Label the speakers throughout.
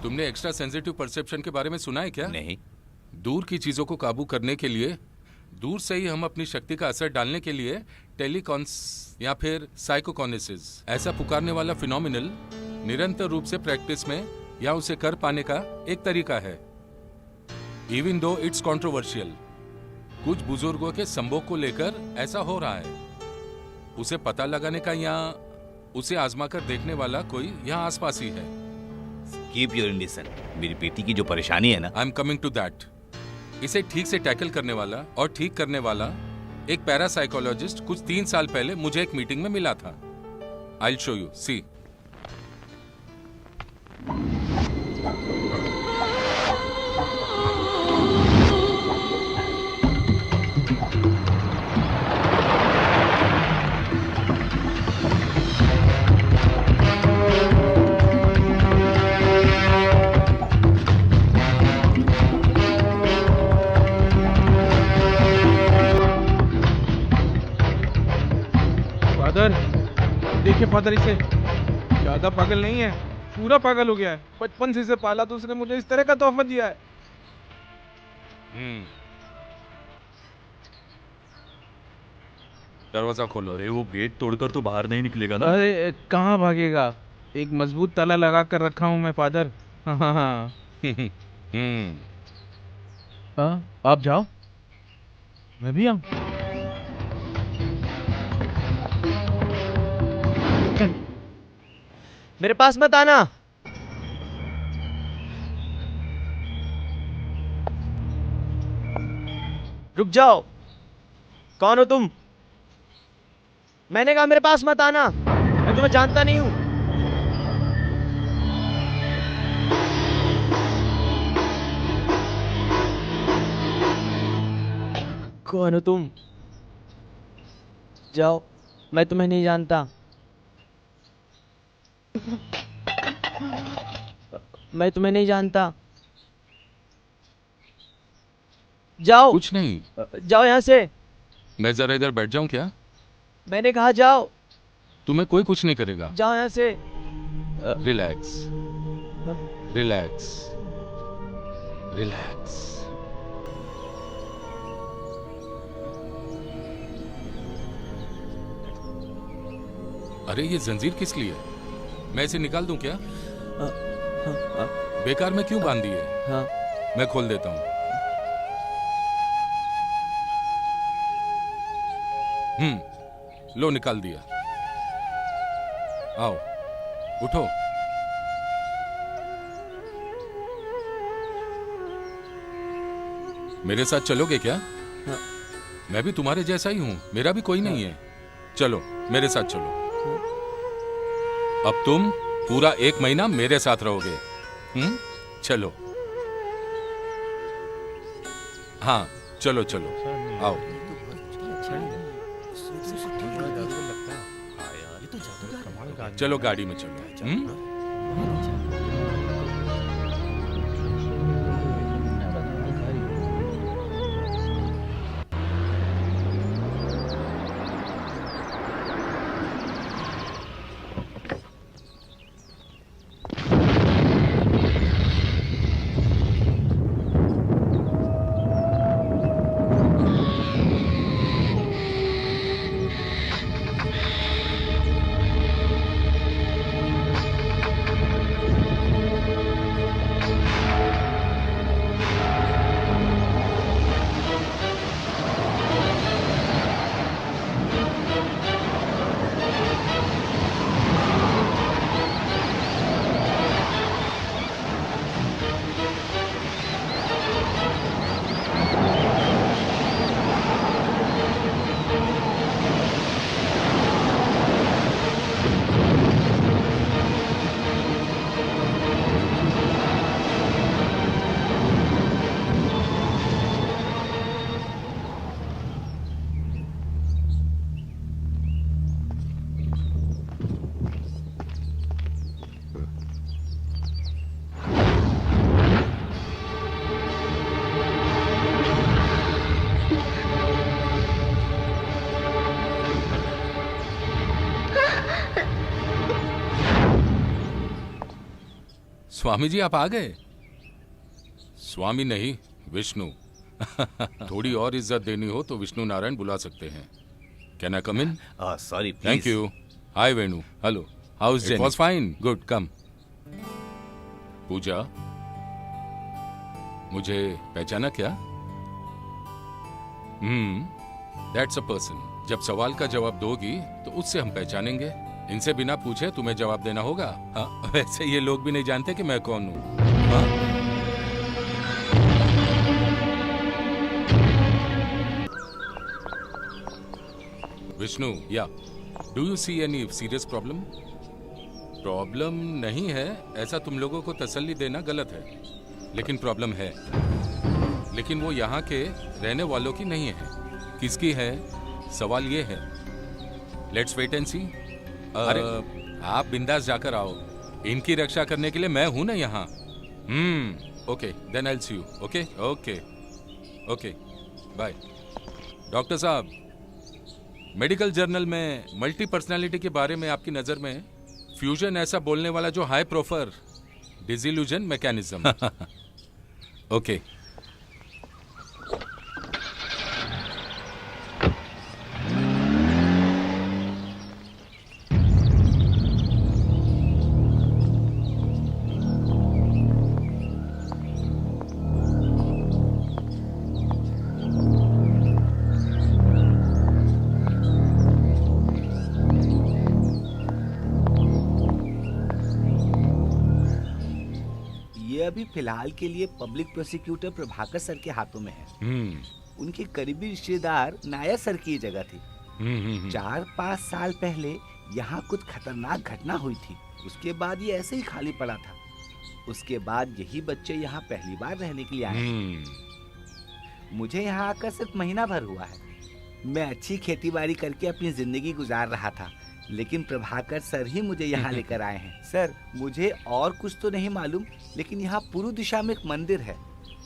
Speaker 1: तुमने extra sensitive perception के बारे में सुना है क्या?
Speaker 2: नहीं।
Speaker 1: दूर की चीजों को काबू करने के लिए, दूर से ही हम अपनी शक्ति का असर डालने के लिए टेलीकॉन्स या फिर साइकोकॉनेसिस ऐसा पुकारने वाला फिनोमिनल निरंतर रूप से प्रैक्टिस में या उसे कर पाने का एक तरीका है। इवन दो इट्स कंट्रोवर्शियल, कुछ बुजुर्गों के संभोग को लेकर ऐसा हो रहा है। उसे पता लगाने का या उसे आजमा कर देखने वाला कोई यहाँ आसपास ही है।
Speaker 2: कीप योर इंडिसन। मेरी बेटी की जो परेशानी है ना,
Speaker 1: I am coming to that. इसे ठीक से टैकल करने वाला और ठीक करने वाला एक पैरासाइकोलॉजिस्ट कुछ 3 साल पहले मुझे एक मीटिंग में मिला था। I will show you, see.
Speaker 3: Father देखिए, फादर इसे ज्यादा पागल नहीं है, पूरा पागल हो गया है। बचपन से इसे पाला तो उसने मुझे इस तरह का तोहफा दिया है।
Speaker 1: दरवाजा खोलो।
Speaker 4: अरे वो गेट तोड़कर तो बाहर नहीं निकलेगा ना?
Speaker 3: अरे कहाँ भागेगा, एक मजबूत ताला लगा कर रखा हूँ मैं फादर। हाँ हाँ हाँ। आप जाओ, मैं भी आऊँ।
Speaker 5: मेरे पास मत आना। रुक जाओ। कौन हो तुम? मैंने कहा मेरे पास मत आना, मैं तुम्हें जानता नहीं हूं। कौन हो तुम? जाओ, मैं तुम्हें नहीं जानता। मैं तुम्हें नहीं जानता। जाओ।
Speaker 1: कुछ नहीं।
Speaker 5: जाओ यहाँ से।
Speaker 1: मैं जरा इधर बैठ जाऊं क्या?
Speaker 5: मैंने कहा जाओ।
Speaker 1: तुम्हें कोई कुछ नहीं करेगा।
Speaker 5: जाओ यहाँ से।
Speaker 1: Relax, relax, relax. अरे ये जंजीर किस लिए? मैं इसे निकाल दूं क्या? बेकार में क्यों बांध दिए?
Speaker 5: हाँ।
Speaker 1: मैं खोल देता हूं। लो निकाल दिया। आओ, उठो। मेरे साथ चलोगे क्या?
Speaker 5: हाँ।
Speaker 1: मैं भी तुम्हारे जैसा ही हूं, मेरा भी कोई नहीं है। चलो मेरे साथ चलो। अब तुम पूरा 1 महीना मेरे साथ रहोगे। चलो। हाँ चलो चलो, आओ। चलो गाड़ी में चलो। स्वामी जी आप आ गए? स्वामी नहीं, विष्णु। थोड़ी और इज्जत देनी हो तो विष्णु नारायण बुला सकते हैं। Can I come in?
Speaker 2: Sorry,
Speaker 1: thank you. Hi Venu, hello, how is it? Was fine, good, come. Pooja, मुझे पहचाना क्या? That's a person. जब सवाल का जवाब दोगी तो उससे हम पहचानेंगे। इनसे बिना पूछे तुम्हें जवाब देना होगा। हाँ, वैसे ये लोग भी नहीं जानते कि मैं कौन हूँ। हाँ? विष्णु, या do you see any serious problem? Problem नहीं है, ऐसा तुम लोगों को तसल्ली देना गलत है, लेकिन प्रॉब्लम है। लेकिन वो यहाँ के रहने वालों की नहीं है। किसकी है? सवाल ये है। लेट्स वेट एंड सी। अरे आप बिंदास जाकर आओ, इनकी रक्षा करने के लिए मैं हूं ना यहाँ। Okay, then I will see you. Okay okay okay, bye. Doctor साहब, मेडिकल जर्नल में मल्टी पर्सनालिटी के बारे में आपकी नजर में फ्यूजन ऐसा बोलने वाला जो हाई प्रोफर डिसिल्यूजन मैकेनिज्म। ओके।
Speaker 6: अभी फिलहाल के लिए पब्लिक प्रोसिक्यूटर प्रभाकर सर के हाथों में है। उनके करीबी रिश्तेदार नायर सर की ये जगह थी। 4-5 साल पहले यहाँ कुछ खतरनाक घटना हुई थी। उसके बाद ये ऐसे ही खाली पड़ा था। उसके बाद यही बच्चे यहाँ पहली बार रहने के लिए आए। मुझे यहाँ आकर सिर्फ महीना भर हुआ है। मैं अच्छी खेतीबाड़ी करके अपनी जिंदगी गुजार रहा था, लेकिन प्रभाकर सर ही मुझे यहाँ लेकर आए हैं। सर, मुझे और कुछ तो नहीं मालूम, लेकिन यहाँ पूर्व दिशा में एक मंदिर है,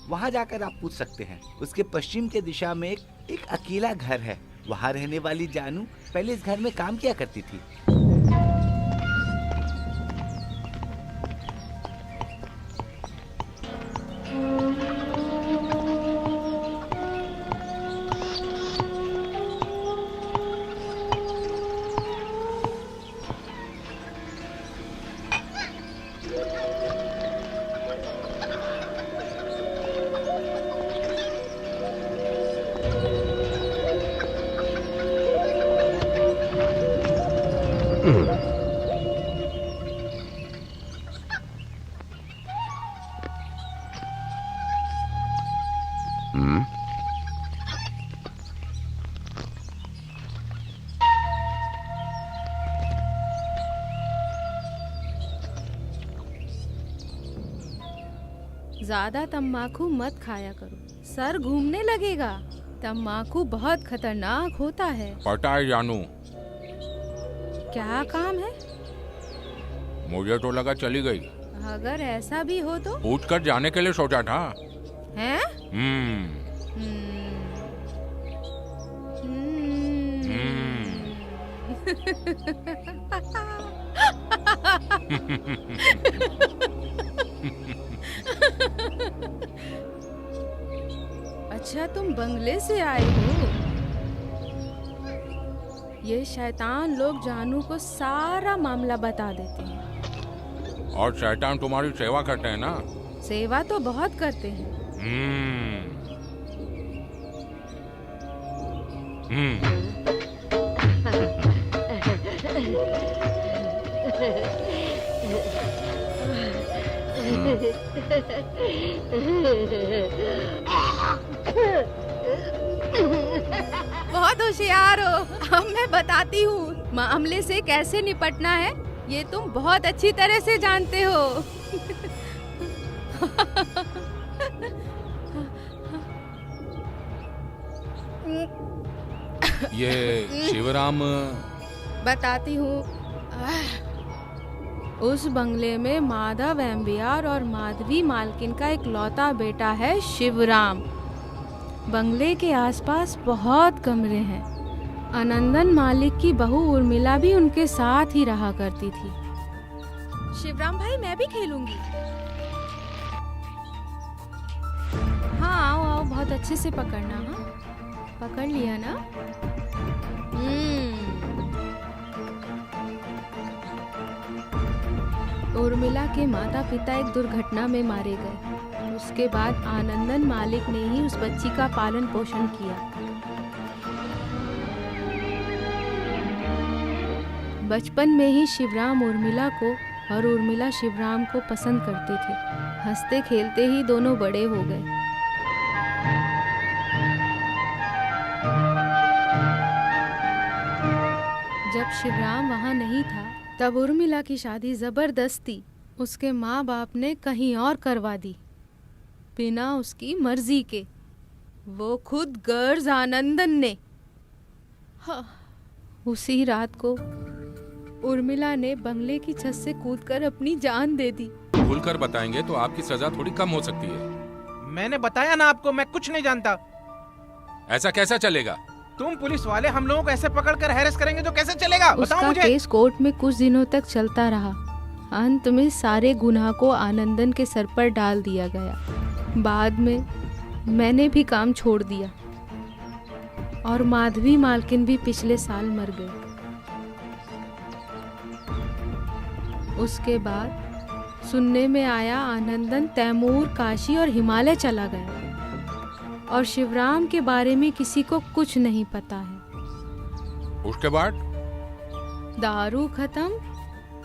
Speaker 6: वहाँ जाकर आप पूछ सकते हैं। उसके पश्चिम के दिशा में एक अकेला घर है। वहाँ रहने वाली जानू पहले इस घर में काम किया करती थी।
Speaker 7: ज्यादा तम्बाकू मत खाया करो, सर घूमने लगेगा। तम्बाकू बहुत खतरनाक होता है।
Speaker 1: पता है जानू।
Speaker 7: क्या काम है?
Speaker 1: मुझे तो लगा चली गई।
Speaker 7: अगर ऐसा भी हो तो?
Speaker 1: पूछ कर जाने के लिए सोचा था।
Speaker 7: हैं? अच्छा, तुम बंगले से आए हो? ये शैतान लोग जानू को सारा मामला बता देते हैं।
Speaker 1: और शैतान तुम्हारी सेवा करते हैं ना?
Speaker 7: सेवा तो बहुत करते हैं। बहुत होशियार हो। अब मैं बताती हूँ मामले से कैसे निपटना है, ये तुम बहुत अच्छी तरह से जानते हो।
Speaker 1: ये शिवराम।
Speaker 7: बताती हूँ। उस बंगले में माधव एम्बियार और माधवी मालकिन का एक लौता बेटा है शिवराम। बंगले के आसपास बहुत कमरे हैं। आनंदन मालिक की बहू उर्मिला भी उनके साथ ही रहा करती थी। शिवराम भाई, मैं भी खेलूंगी। बहुत अच्छे से पकड़ना। हाँ, पकड़ लिया ना? उर्मिला के माता पिता एक दुर्घटना में मारे गए। उसके बाद आनंदन मालिक ने ही उस बच्ची का पालन पोषण किया। बचपन में ही शिवराम उर्मिला को और उर्मिला शिवराम को पसंद करते थे। हंसते खेलते ही दोनों बड़े हो गए। जब शिवराम वहाँ नहीं था तब उर्मिला की शादी जबरदस्ती उसके माँ बाप ने कहीं और करवा दी, बिना उसकी मर्जी के। वो खुद गर्ज आनंदन ने। हाँ, उसी रात को उर्मिला ने बंगले की छत से कूदकर अपनी जान दे दी।
Speaker 1: खुलकर बताएंगे तो आपकी सजा थोड़ी कम हो सकती है।
Speaker 3: मैंने बताया ना आपको, मैं कुछ नहीं जानता।
Speaker 1: ऐसा कैसा चलेगा?
Speaker 3: तुम पुलिस वाले हम लोगों को ऐसे पकड़कर हैरेस करेंगे तो कैसे चलेगा? बताओ
Speaker 7: उसका
Speaker 3: मुझे।
Speaker 7: केस कोर्ट में कुछ दिनों तक चलता रहा। अंत में सारे गुनाह को आनंदन के सर पर डाल दिया गया। बाद में मैंने भी काम छोड़ दिया और माधवी मालकिन भी पिछले साल मर गई। उसके बाद सुनने में आया आनंदन तैमूर, काशी और हिमालय चला गया और शिवराम के बारे में किसी को कुछ नहीं पता है।
Speaker 1: उसके बाद
Speaker 7: दारू खत्म,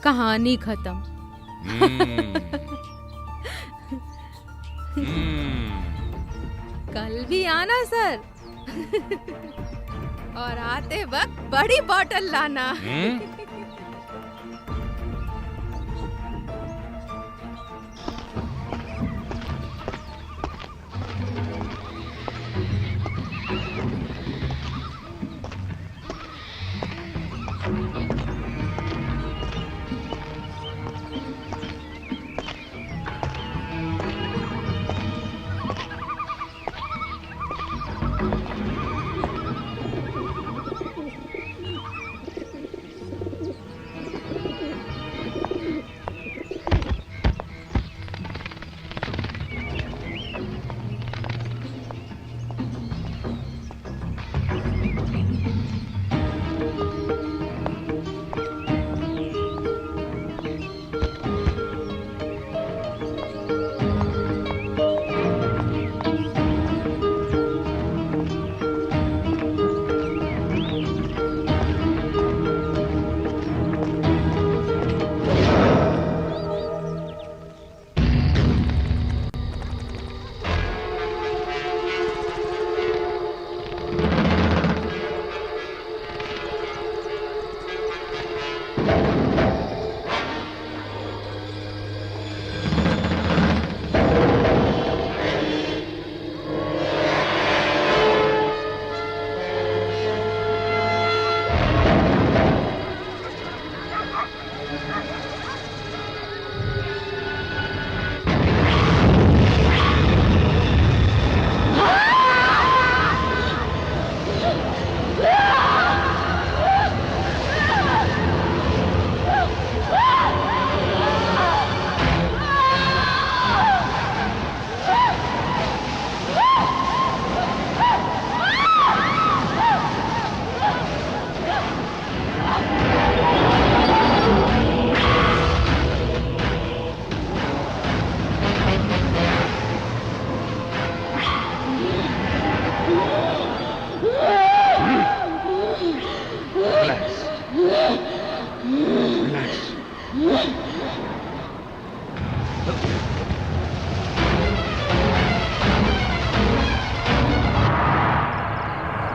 Speaker 7: कहानी खत्म। कल भी आना सर। और आते वक्त बड़ी बोतल लाना।